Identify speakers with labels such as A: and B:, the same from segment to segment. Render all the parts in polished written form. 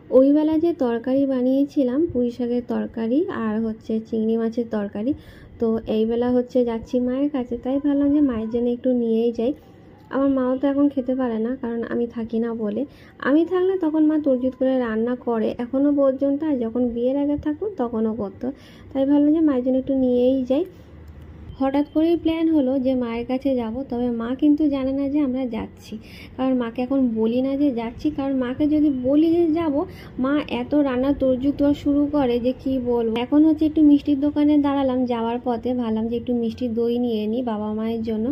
A: ওই বেলা যে তরকারি বানিয়েছিলাম পুঁই শাকের তরকারি আর হচ্ছে চিংড়ি মাছের তরকারি, তো এই বেলা হচ্ছে যাচ্ছি মায়ের কাছে, তাই ভাবলাম যে মায়ের জন্য একটু নিয়েই যাই। আমার মাও তো এখন খেতে পারে না, কারণ আমি থাকি না বলে। আমি থাকলে তখন মা তরজুত করে রান্না করে এখনও পর্যন্ত, আর যখন বিয়ের আগে থাকুন তখনও করতো। তাই ভাবলাম যে মায়ের জন্য একটু নিয়েই যাই। হঠাৎ করেই প্ল্যান হলো যে মায়ের কাছে যাব, তবে মা কিন্তু জানে না যে আমরা যাচ্ছি, কারণ মাকে এখন বলি না যে যাচ্ছি, কারণ মাকে যদি বলি যে যাব, মা এত রান্না তরজুত শুরু করে যে কি বলবো। এখন হচ্ছে একটু মিষ্টির দোকানে দাঁড়ালাম যাওয়ার পথে, ভাবলাম যে একটু মিষ্টি দই নিয়ে নিই বাবা মায়ের জন্য,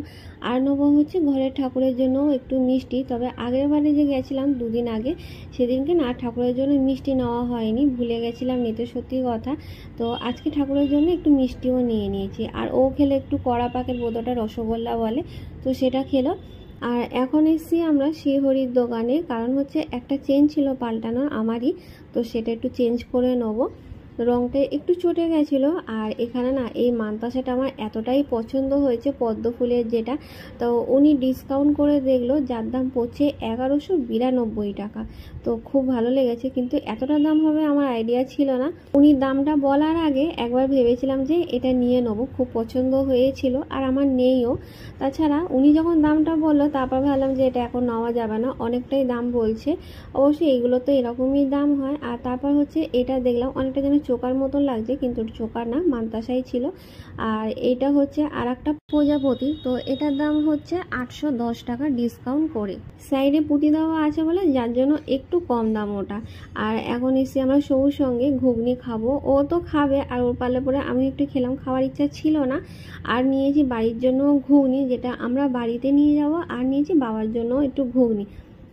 A: আর নেবো হচ্ছে ঘরের ঠাকুরের জন্য একটু মিষ্টি। তবে আগের বারে যে গেছিলাম দুদিন আগে, সেদিনকে না ঠাকুরের জন্য মিষ্টি নেওয়া হয়নি, ভুলে গেছিলাম নিতে, সত্যি কথা। তো আজকে ঠাকুরের জন্য একটু মিষ্টিও নিয়ে নিয়েছি। আর ও খেলে একটু কড়া পাকের বোধটা রসগোল্লা বলে, তো সেটা খেলো। আর এখন এসছি আমরা শ্রীহরির দোকানে, কারণ হচ্ছে একটা চেন ছিল পাল্টানোর আমারই, তো সেটা একটু চেঞ্জ করে নেবো। রঙটা একটু চটে গেছিলো। আর এখানে না এই মানতাসাটা আমার এতটাই পছন্দ হয়েছে, পদ্ম ফুলের যেটা, তো উনি ডিসকাউন্ট করে দেখলো, যার দাম পড়ছে 1192 টাকা। তো খুব ভালো লেগেছে, কিন্তু এতটা দাম হবে আমার আইডিয়া ছিল না। উনি দামটা বলার আগে একবার ভেবেছিলাম যে এটা নিয়ে নেবো, খুব পছন্দ হয়েছিল আর আমার নেইও। তাছাড়া উনি যখন দামটা বললো, তারপর ভাবলাম যে এটা এখন নেওয়া যাবে না, অনেকটাই দাম বলছে। অবশ্যই এগুলো তো এরকমই দাম হয়। আর তারপর হচ্ছে এটা দেখলাম অনেকটা যেন চোকার মতন লাগছে, কিন্তু চোকার না, মানতাসাই ছিল। আর এইটা হচ্ছে আর একটা প্রজাপতি, তো এটার দাম হচ্ছে 810 টাকা ডিসকাউন্ট করে। সাইডে পুঁতি দেওয়া আছে বলে যার জন্য একটু কম দাম ওটা। আর এখন এসে আমরা সবুর সঙ্গে ঘুগনি খাবো, ও তো খাবে আর ওর পালে পরে আমি একটু খেলাম, খাওয়ার ইচ্ছা ছিল না। আর নিয়েছি বাড়ির জন্য ঘুগনি, যেটা আমরা বাড়িতে নিয়ে যাব, আর নিয়েছি বাবার জন্য একটু ঘুগনি।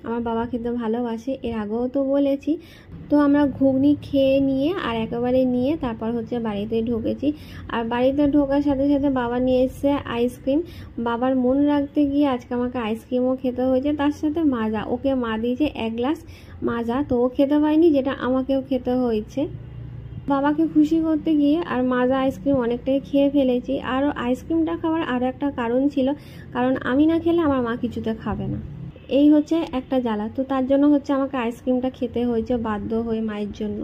A: আমার বাবা খেতে ভালোবাসে, এর আগেও তো বলেছি। তো আমরা ঘুগনি খেয়ে নিয়ে আর একেবারে নিয়ে তারপর হচ্ছে বাড়িতে ঢুকেছি। আর বাড়িতে ঢোকার সাথে সাথে বাবা নিয়ে এসছে আইসক্রিম। বাবার মন রাখতে গিয়ে আজকে আমাকে আইসক্রিমও খেতে হয়েছে, তার সাথে মাজা। ওকে মা দিয়েছে 1 গ্লাস মাজা, তো ও খেতে পায়নি, যেটা আমাকেও খেতে হয়েছে। বাবাকে খুশি করতে গিয়ে আর মাজা আইসক্রিম অনেকটাই খেয়ে ফেলেছি। আর আইসক্রিমটা খাওয়ার আরও একটা কারণ ছিল, কারণ আমি না খেলে আমার মা কিছুতে খাবে না, এই হচ্ছে একটা জ্বালা। তো তার জন্য হচ্ছে আমাকে আইসক্রিমটা খেতে হয়েছে বাধ্য হয়ে মায়ের জন্য।